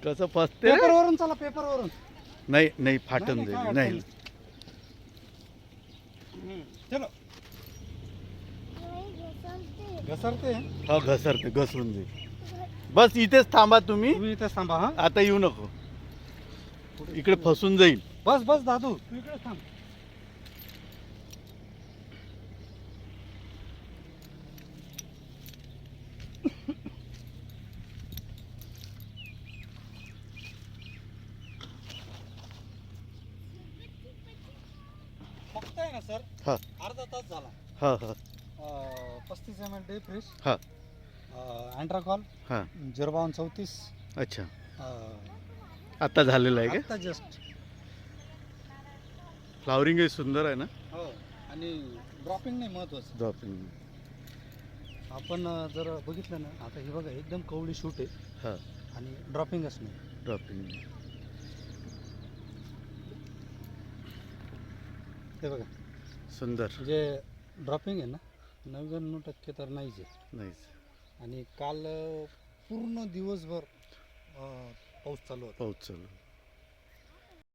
कसं फसते रे? पेपरवरून चला, पेपरवरून. नाही नाही फाटून नाही, काय जाईल नाही. चलो. घसरते. हा घसरते घसरून जाईल. बस इथेच थांबा तुम्ही. तुम्ही इथे थांबा. हा, आता येऊ नको, इकडे फसून जाईल. बस बस दादू, तू इकडे थांब. फक्त आहे ना सर, हा अर्धा तास झाला. हा हा 35 ml डे फ्रेश, हा अँट्राकॉल हा 05234. अच्छा, आता झालेलं आहे का? आता जस्ट. फ्लावरिंग हे सुंदर आहे ना. हो, आणि ड्रॉपिंग नाही महत्वाचं. ड्रॉपिंग. आपण जर बघितलं ना, आता हे बघा एकदम कवळी शूट आहे हा आणि ड्रॉपिंगच नाही. ड्रॉपिंग. ते बघा, सुंदर. म्हणजे ड्रॉपिंग आहे ना 99% तर नाहीच आहे. नाहीच. आणि काल पूर्ण दिवसभर पाऊस चालू होता. पाऊस चालू.